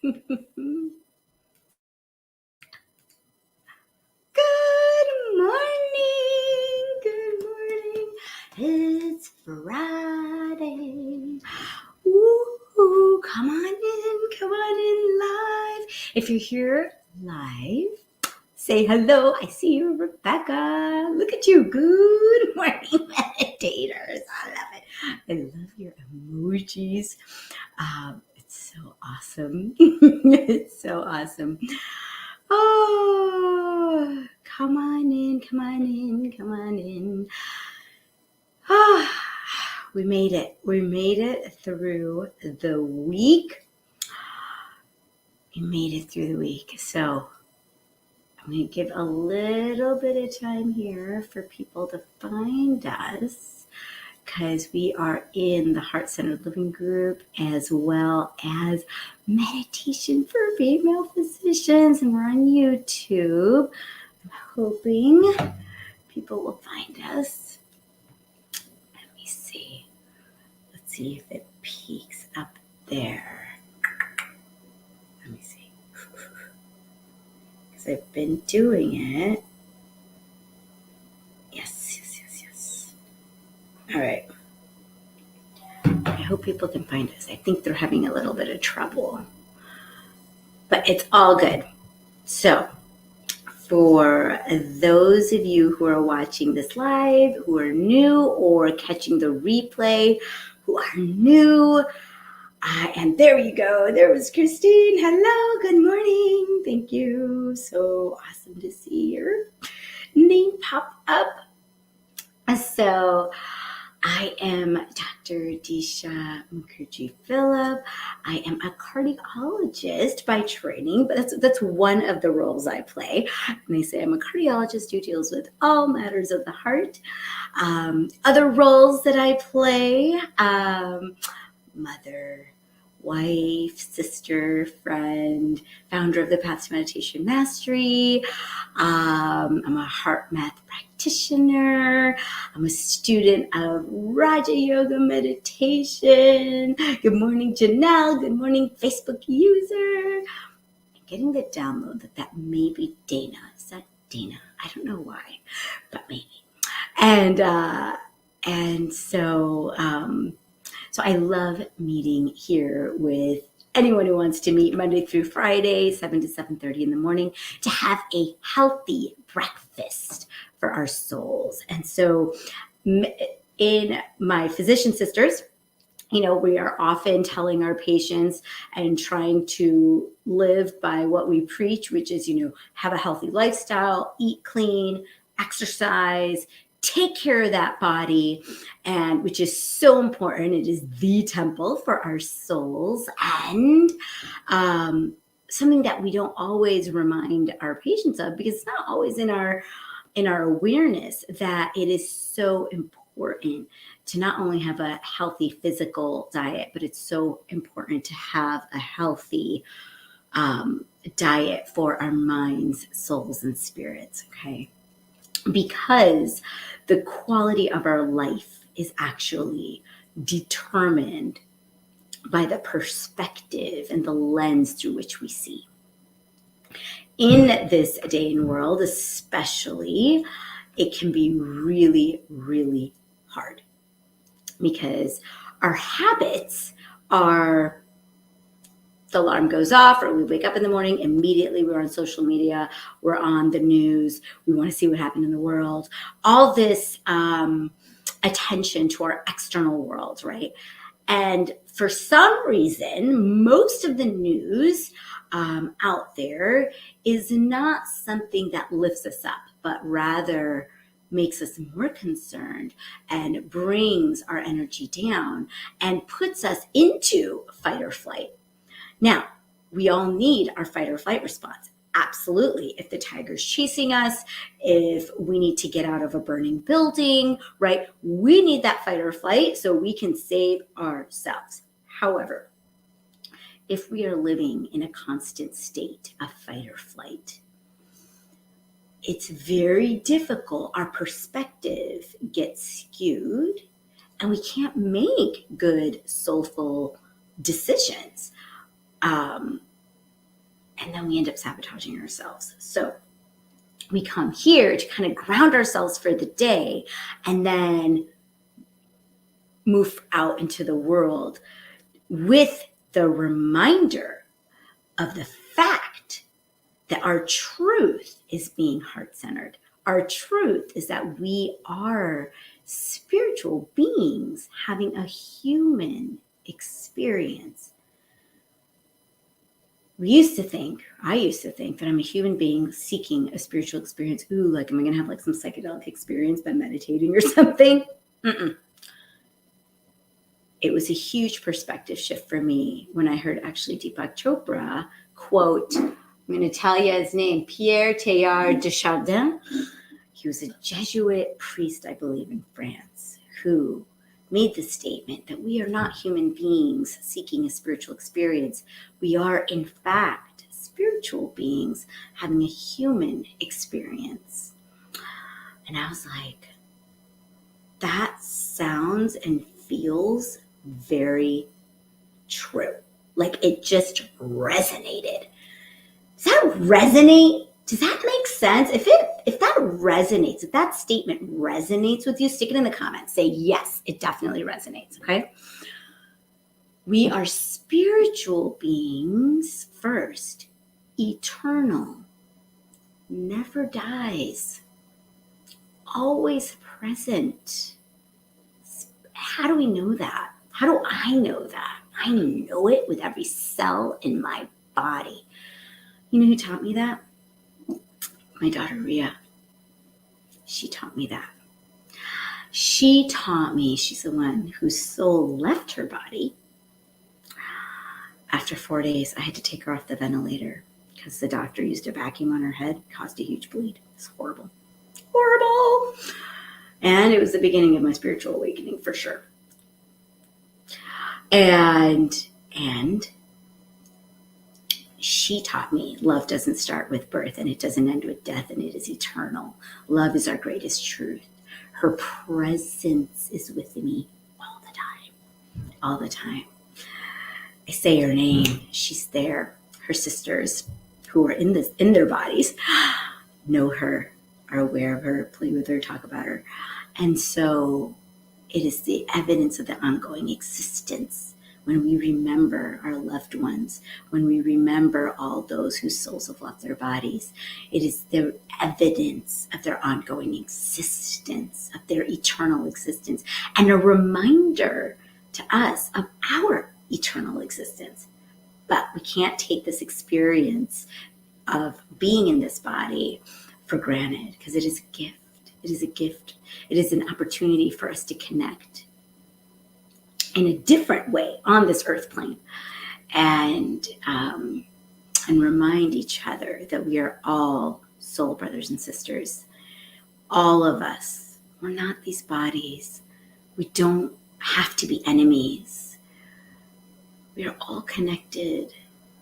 Good morning. Good morning. It's Friday. Woo! Come on in. Come on in live. If you're here live, say hello. I see you, Rebecca. Look at you. Good morning, meditators. I love it. I love your emojis. It's so awesome. It's so awesome. Oh, come on in, come on in, come on in. We made it. We made it through the week. We made it through the week. So I'm going to give a little bit of time here for people to find us, because we are in the Heart-Centered Living group as well as Meditation for Female Physicians, and we're on YouTube. I'm hoping people will find us. Let me see. Let's see if it peaks up there. Let me see. Because I've been doing it. Yes. All right. I hope people can find us. I think they're having a little bit of trouble, but it's all good. So for those of you who are watching this live, who are new, or catching the replay, who are new, and there you go. There was Christine. Hello. Good morning. Thank you. So awesome to see your name pop up. So I am Dr. Disha Mukherjee-Phillip. I am a cardiologist by training, but that's one of the roles I play. And they say I'm a cardiologist who deals with all matters of the heart. Other roles that I play, mother, wife, sister, friend, founder of the Path to Meditation Mastery. I'm a heart math practitioner. I'm a student of Raja Yoga meditation. Good morning, Janelle. Good morning, Facebook user. I'm getting the download that may be Dana. Is that Dana? I don't know why, but maybe. And so I love meeting here with anyone who wants to meet Monday through Friday, 7 to 7:30 in the morning, to have a healthy breakfast for our souls. And so in my physician sisters, we are often telling our patients and trying to live by what we preach, which is, have a healthy lifestyle, eat clean, exercise, take care of that body, and which is so important. It is the temple for our souls, and something that we don't always remind our patients of, because it's not always in our awareness that it is so important to not only have a healthy physical diet, but it's so important to have a healthy diet for our minds, souls, and spirits. Okay. Because the quality of our life is actually determined by the perspective and the lens through which we see. In this day and world, especially, it can be really, really hard, because our habits are, the alarm goes off, or we wake up in the morning, immediately we're on social media, we're on the news, we want to see what happened in the world, all this attention to our external world, right? And for some reason, most of the news out there is not something that lifts us up, but rather makes us more concerned and brings our energy down and puts us into fight or flight. Now, we all need our fight or flight response. Absolutely. If the tiger's chasing us, if we need to get out of a burning building, right? We need that fight or flight so we can save ourselves. However, if we are living in a constant state of fight or flight, it's very difficult. Our perspective gets skewed, and we can't make good, soulful decisions. and then we end up sabotaging ourselves. So we come here to kind of ground ourselves for the day and then move out into the world with the reminder of the fact that our truth is being heart-centered. Our truth is that we are spiritual beings having a human experience. I used to think that I'm a human being seeking a spiritual experience. Ooh, like, am I going to have like some psychedelic experience by meditating or something? Mm-mm. It was a huge perspective shift for me when I heard actually Deepak Chopra quote, I'm going to tell you his name, Pierre Teilhard de Chardin. He was a Jesuit priest, I believe, in France, who made the statement that we are not human beings seeking a spiritual experience. We are, in fact, spiritual beings having a human experience. And I was like, that sounds and feels very true. Like, it just resonated. Does that resonate? Does that make sense? If that resonates, if that statement resonates with you, stick it in the comments. Say, yes, it definitely resonates, okay? We are spiritual beings first, eternal, never dies, always present. How do we know that? How do I know that? I know it with every cell in my body. You know who taught me that? My daughter, Ria. She taught me that. She taught me, she's the one whose soul left her body. After 4 days, I had to take her off the ventilator because the doctor used a vacuum on her head, caused a huge bleed. It's horrible. Horrible. And it was the beginning of my spiritual awakening for sure. And she taught me love doesn't start with birth and it doesn't end with death, and it is eternal. Love is our greatest truth. Her presence is with me all the time. All the time. I say her name, she's there. Her sisters who are in their bodies know her, are aware of her, play with her, talk about her. And so it is the evidence of the ongoing existence when we remember our loved ones, when we remember all those whose souls have left their bodies. It is the evidence of their ongoing existence, of their eternal existence, and a reminder to us of our eternal existence. But we can't take this experience of being in this body for granted, because it is a gift. It is a gift. It is an opportunity for us to connect in a different way on this earth plane, and remind each other that we are all soul brothers and sisters. All of us. We're not these bodies. We don't have to be enemies. We are all connected.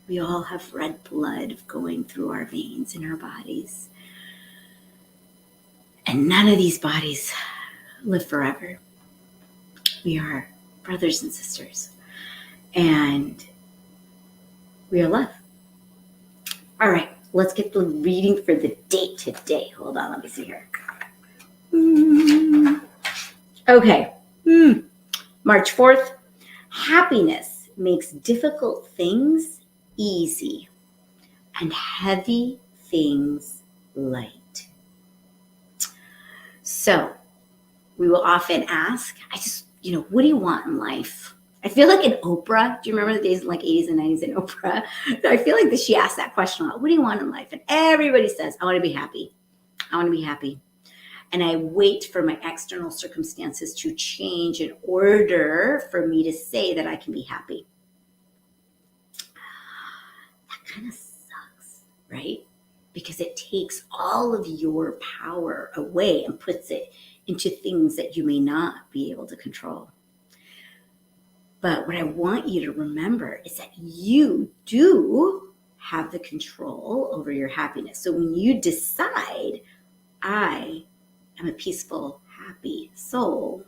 We all have red blood going through our veins in our bodies. And none of these bodies live forever. We are brothers and sisters. And we are love. All right, let's get the reading for the date today. Hold on, let me see here. Okay. March 4th. Happiness makes difficult things easy and heavy things light. So we will often ask, what do you want in life? I feel like in Oprah, do you remember the days in like 80s and 90s in Oprah? I feel like that she asked that question a lot. What do you want in life? And everybody says, I want to be happy. I want to be happy. And I wait for my external circumstances to change in order for me to say that I can be happy. That kind of sucks, right? Because it takes all of your power away and puts it into things that you may not be able to control. But what I want you to remember is that you do have the control over your happiness. So when you decide, I am a peaceful, happy soul,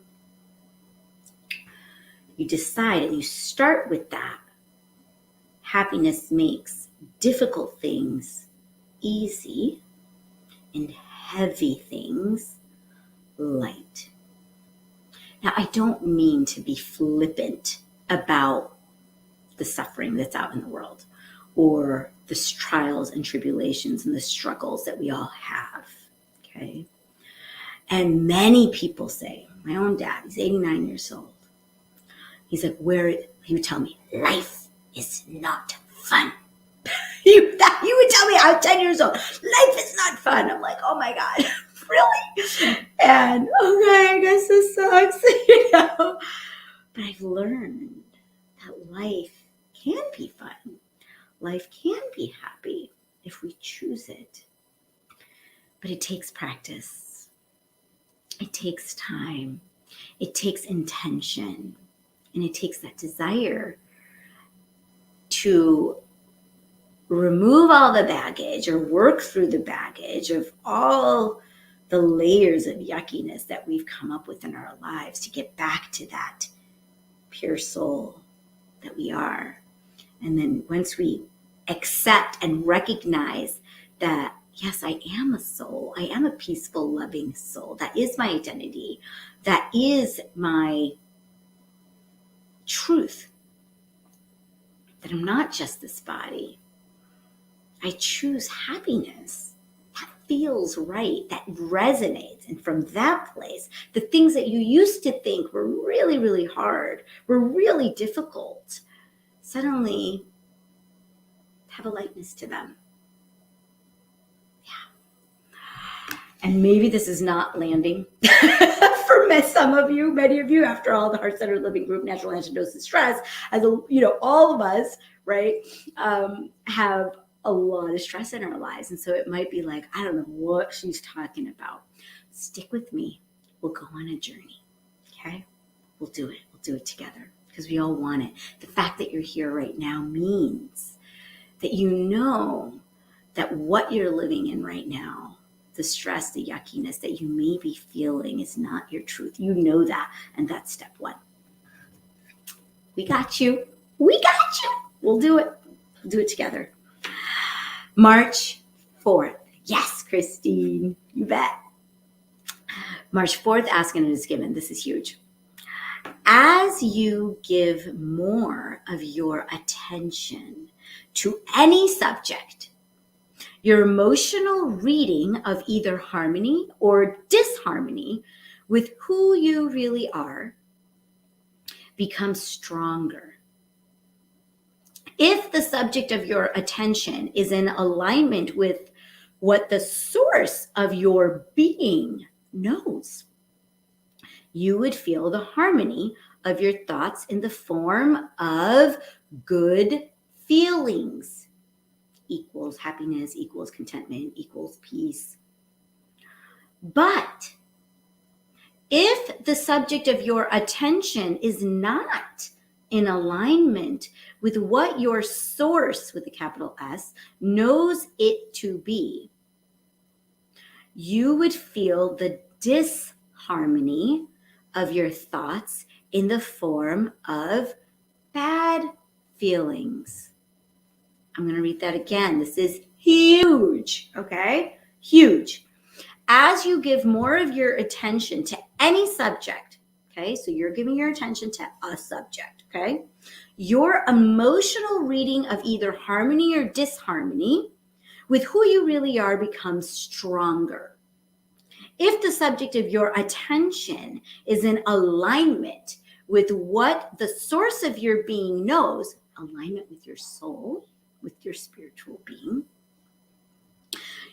you decide and you start with that Happiness makes difficult things easy and heavy things light. Now, I don't mean to be flippant about the suffering that's out in the world or the trials and tribulations and the struggles that we all have, okay? And many people say, my own dad, he's 89 years old. He's like, he would tell me, life is not fun. He would tell me, I'm 10 years old, life is not fun. I'm like, oh my God, really? And okay, I guess this sucks, But I've learned that life can be fun. Life can be happy if we choose it. But it takes practice. It takes time. It takes intention. And it takes that desire to remove all the baggage or work through the baggage of all the layers of yuckiness that we've come up with in our lives to get back to that pure soul that we are. And then once we accept and recognize that, yes, I am a soul, I am a peaceful, loving soul, that is my identity, that is my truth, that I'm not just this body. I choose happiness. That feels right. That resonates. And from that place, the things that you used to think were really, really hard, were really difficult, suddenly have a lightness to them. Yeah. And maybe this is not landing for some of you, many of you, after all the heart-centered living group, natural antidotes to stress, as all of us, right, have a lot of stress in our lives. And so it might be like, I don't know what she's talking about. Stick with me. We'll go on a journey. Okay? We'll do it. We'll do it together because we all want it. The fact that you're here right now means that you know that what you're living in right now, the stress, the yuckiness that you may be feeling is not your truth. You know that. And that's step one. We got you. We got you. We'll do it. We'll do it together. March 4th. Yes, Christine, you bet. March 4th, ask and it is given. This is huge. As you give more of your attention to any subject, your emotional reading of either harmony or disharmony with who you really are becomes stronger. If the subject of your attention is in alignment with what the source of your being knows, you would feel the harmony of your thoughts in the form of good feelings. Equals happiness, equals contentment, equals peace. But if the subject of your attention is not in alignment with what your source, with a capital S, knows it to be, you would feel the disharmony of your thoughts in the form of bad feelings. I'm going to read that again. This is huge, okay? Huge. As you give more of your attention to any subject, okay? So you're giving your attention to a subject, okay? Your emotional reading of either harmony or disharmony with who you really are becomes stronger. If the subject of your attention is in alignment with what the source of your being knows, alignment with your soul, with your spiritual being,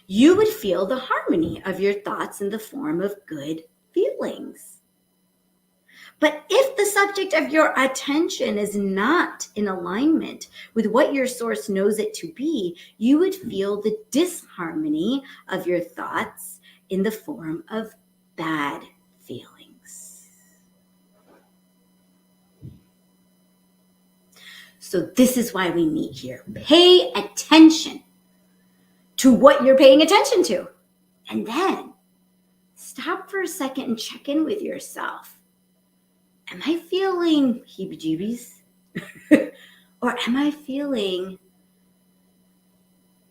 you would feel the harmony of your thoughts in the form of good feelings. But if the subject of your attention is not in alignment with what your source knows it to be, you would feel the disharmony of your thoughts in the form of bad feelings. So this is why we meet here. Pay attention to what you're paying attention to. And then stop for a second and check in with yourself. Am I feeling heebie-jeebies? Or am I feeling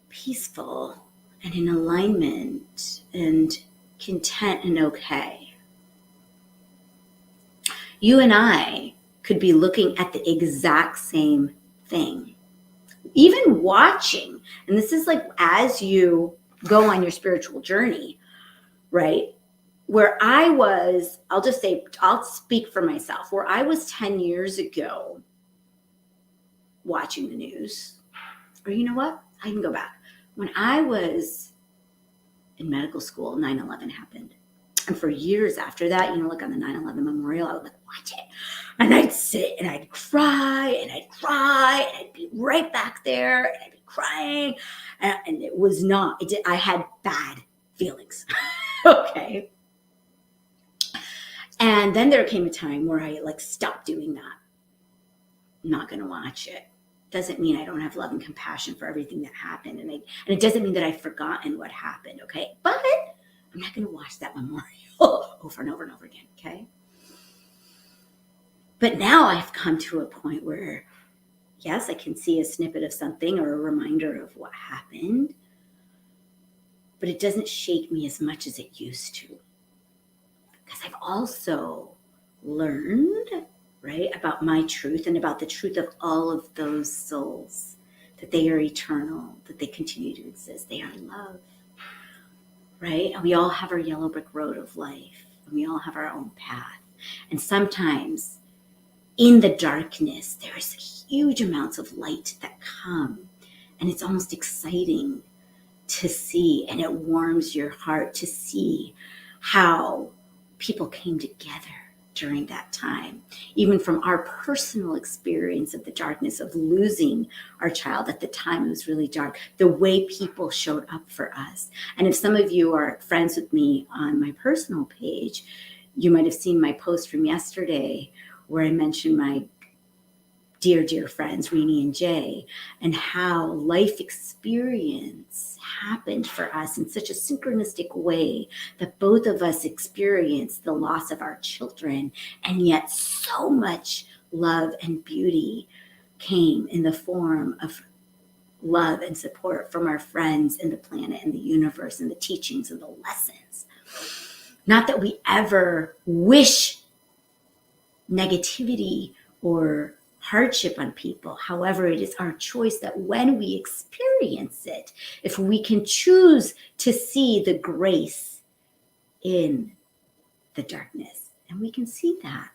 peaceful and in alignment and content and okay? You and I could be looking at the exact same thing, even watching. And this is like as you go on your spiritual journey, right? Where I was, I'll just say, I'll speak for myself, where I was 10 years ago watching the news, or you know what? I can go back. When I was in medical school, 9/11 happened. And for years after that, like on the 9/11 memorial, I would like watch it. And I'd sit and I'd cry and I'd cry and I'd be right back there and I'd be crying. And it was not, I had bad feelings. Okay. And then there came a time where I like stopped doing that. I'm not going to watch it. Doesn't mean I don't have love and compassion for everything that happened. And it doesn't mean that I've forgotten what happened. Okay. But I'm not going to watch that memorial over and over and over again. Okay. But now I've come to a point where, yes, I can see a snippet of something or a reminder of what happened, but it doesn't shake me as much as it used to. Because I've also learned, right, about my truth and about the truth of all of those souls, that they are eternal, that they continue to exist. They are love, right? And we all have our yellow brick road of life, and we all have our own path. And sometimes in the darkness, there's huge amounts of light that come, and it's almost exciting to see, and it warms your heart to see how people came together during that time, even from our personal experience of the darkness of losing our child. At the time, it was really dark, the way people showed up for us. And if some of you are friends with me on my personal page, you might have seen my post from yesterday where I mentioned my dear friends, Renee and Jay, and how life experience happened for us in such a synchronistic way that both of us experienced the loss of our children, and yet so much love and beauty came in the form of love and support from our friends and the planet and the universe and the teachings and the lessons. Not that we ever wish negativity or hardship on people. However, it is our choice that when we experience it, if we can choose to see the grace in the darkness, and we can see that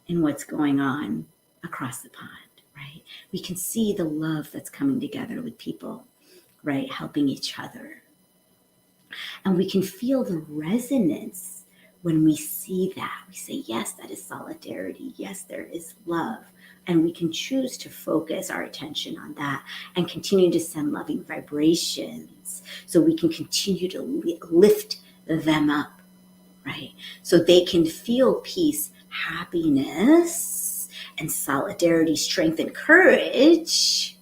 in what's going on across the pond, right? We can see the love that's coming together with people, right? Helping each other. And we can feel the resonance when we see that. We say, yes, that is solidarity. Yes, there is love. And we can choose to focus our attention on that and continue to send loving vibrations so we can continue to lift them up, right? So they can feel peace, happiness, and solidarity, strength, and courage,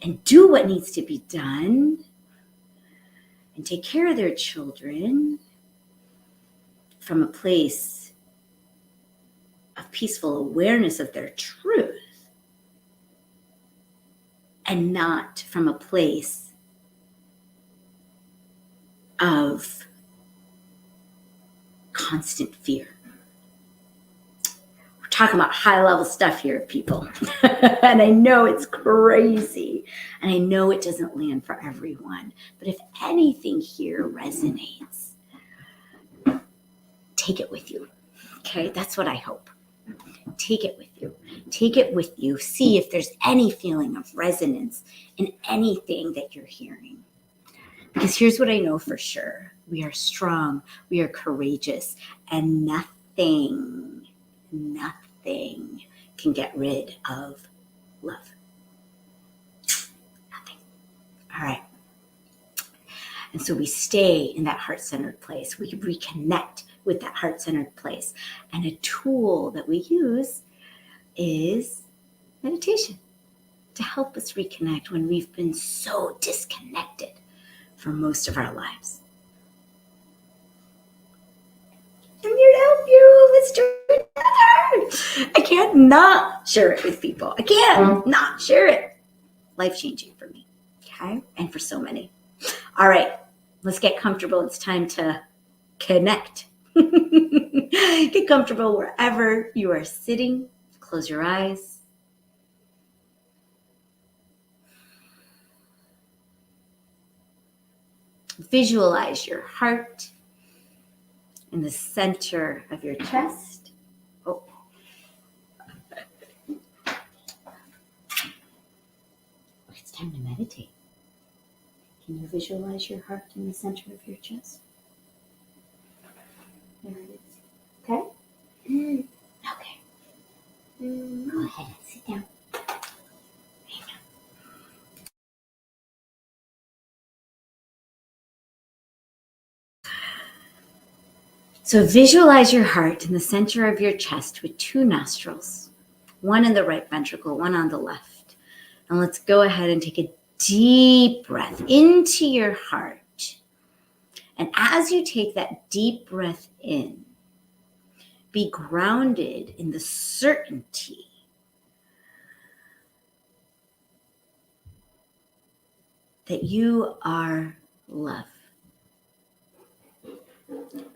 and do what needs to be done and take care of their children from a place of peaceful awareness of their truth, and not from a place of constant fear. We're talking about high level stuff here, people. And I know it's crazy, and I know it doesn't land for everyone, but if anything here resonates, take it with you. Okay, that's what I hope. Take it with you. Take it with you. See if there's any feeling of resonance in anything that you're hearing. Because here's what I know for sure. We are strong. We are courageous. And nothing can get rid of love. Nothing. All right. And so we stay in that heart-centered place. We reconnect with that heart-centered place. And a tool that we use is meditation to help us reconnect when we've been so disconnected for most of our lives. I'm here to help you. Let's do it together. I can't not share it with people. I can't not share it. Life-changing for me, okay? And for so many. All right, let's get comfortable. It's time to connect. Get comfortable wherever you are sitting. Close your eyes. Visualize your heart in the center of your chest. Oh. It's time to meditate. Can you visualize your heart in the center of your chest? There it is. Okay? Okay. Go ahead and sit down. So visualize your heart in the center of your chest with two nostrils, one in the right ventricle, one on the left. And let's go ahead and take a deep breath into your heart. And as you take that deep breath in, be grounded in the certainty that you are love.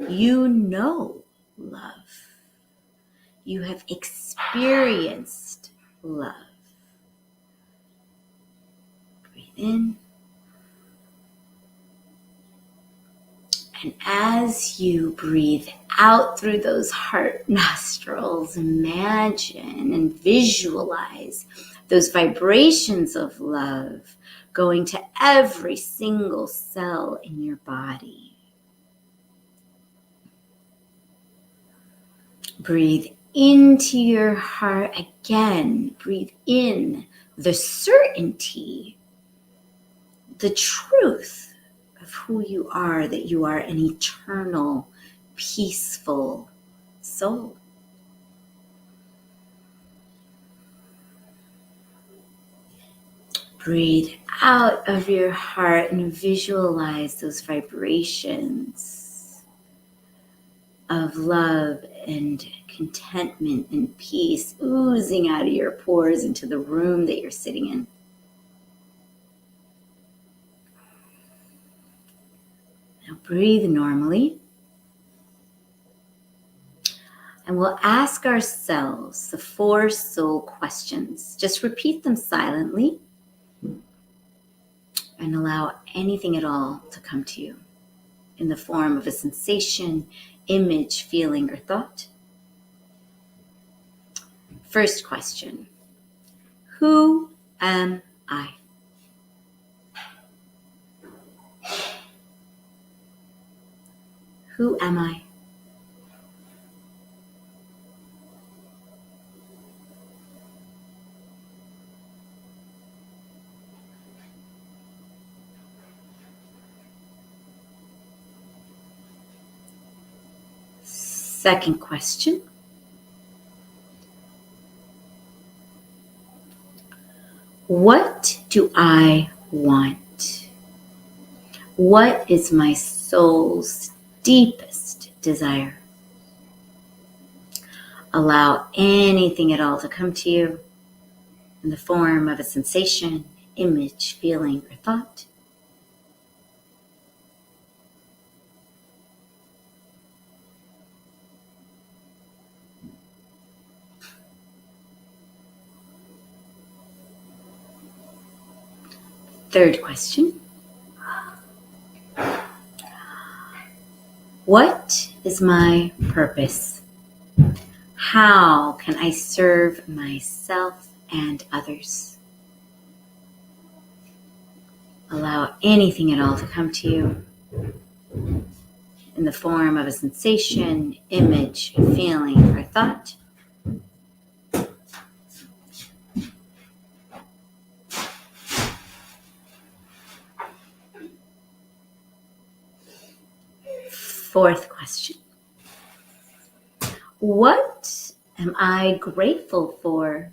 You know love. You have experienced love. Breathe in. And as you breathe out through those heart nostrils, imagine and visualize those vibrations of love going to every single cell in your body. Breathe into your heart again. Breathe in the certainty, the truth of who you are, that you are an eternal, peaceful soul. Breathe out of your heart and visualize those vibrations of love and contentment and peace oozing out of your pores into the room that you're sitting in. Now breathe normally. And we'll ask ourselves the 4 soul questions. Just repeat them silently and allow anything at all to come to you in the form of a sensation, image, feeling, or thought. First question, who am I? Who am I? Second question, what do I want? What is my soul's deepest desire? Allow anything at all to come to you in the form of a sensation, image, feeling, or thought. Third question, what is my purpose? How can I serve myself and others? Allow anything at all to come to you in the form of a sensation, image, feeling, or thought. Fourth question, what am I grateful for?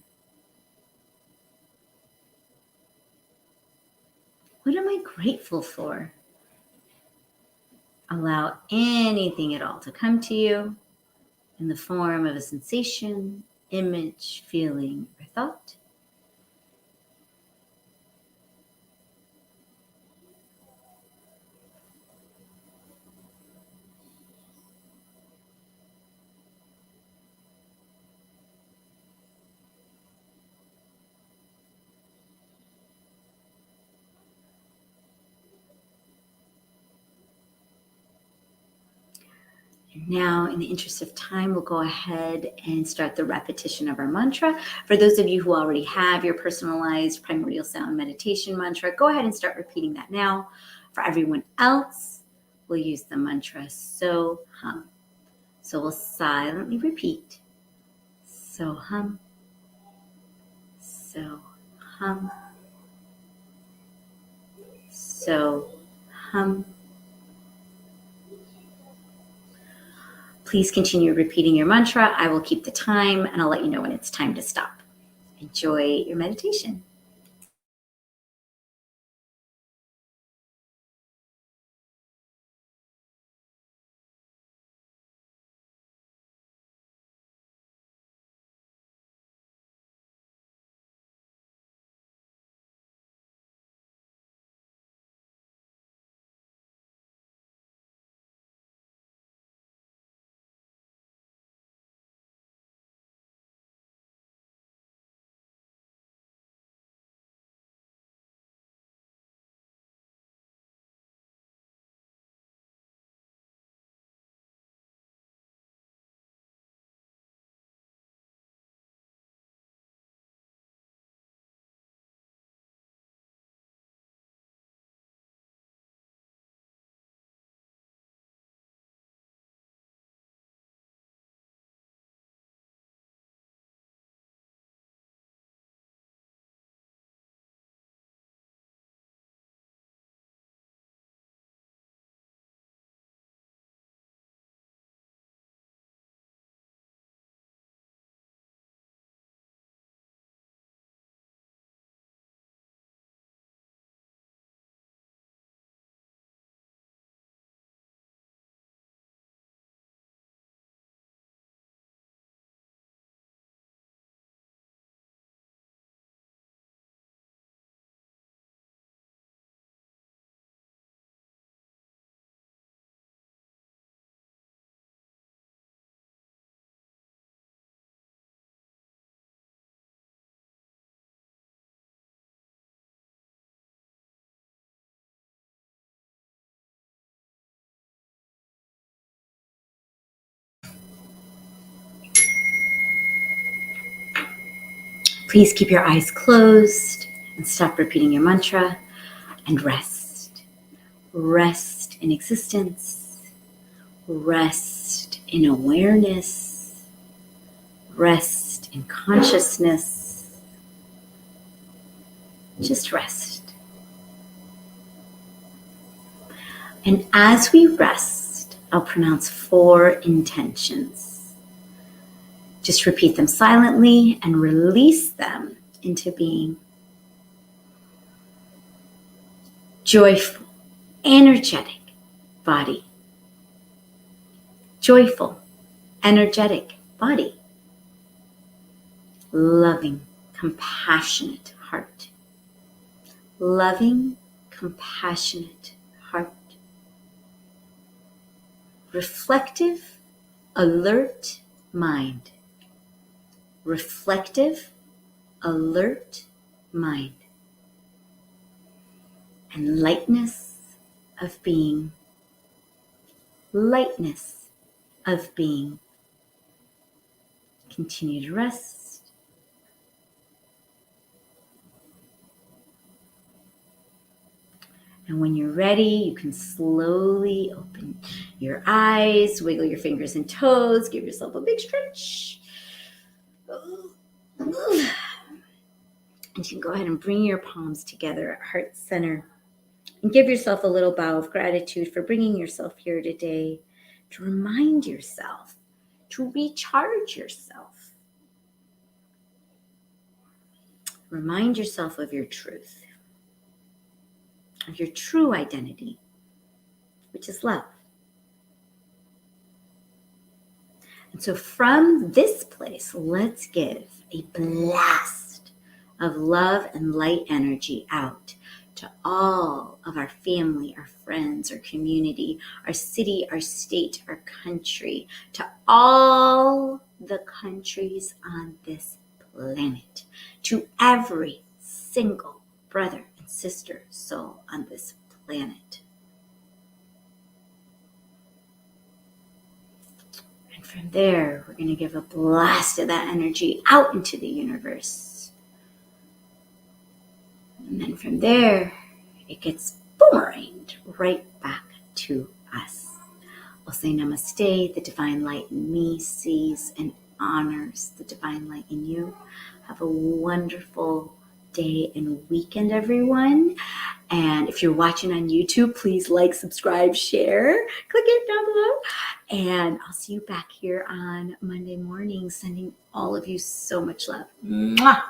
What am I grateful for? Allow anything at all to come to you in the form of a sensation, image, feeling, or thought. Now, in the interest of time, we'll go ahead and start the repetition of our mantra. For those of you who already have your personalized primordial sound meditation mantra, go ahead and start repeating that now. For everyone else, we'll use the mantra So Hum. So we'll silently repeat So Hum, So Hum, So Hum. Please continue repeating your mantra. I will keep the time and I'll let you know when it's time to stop. Enjoy your meditation. Please keep your eyes closed and stop repeating your mantra and rest. Rest in existence. Rest in awareness. Rest in consciousness. Just rest. And as we rest, I'll pronounce 4 intentions. Just repeat them silently and release them into being. Joyful, energetic body. Joyful, energetic body. Loving, compassionate heart. Loving, compassionate heart. Reflective, alert mind. Reflective, alert mind. And lightness of being. Lightness of being. Continue to rest. And when you're ready, you can slowly open your eyes, wiggle your fingers and toes, give yourself a big stretch. And you can go ahead and bring your palms together at heart center and give yourself a little bow of gratitude for bringing yourself here today to remind yourself, to recharge yourself. Remind yourself of your truth, of your true identity, which is love. And so from this place, let's give a blast of love and light energy out to all of our family, our friends, our community, our city, our state, our country, to all the countries on this planet, to every single brother and sister soul on this planet. And from there, we're going to give a blast of that energy out into the universe. And then from there, it gets boomeranged right back to us. We'll say namaste. The divine light in me sees and honors the divine light in you. Have a wonderful day and weekend, everyone. And if you're watching on YouTube, please like, subscribe, share, click it down below. And I'll see you back here on Monday morning, sending all of you so much love. Mwah!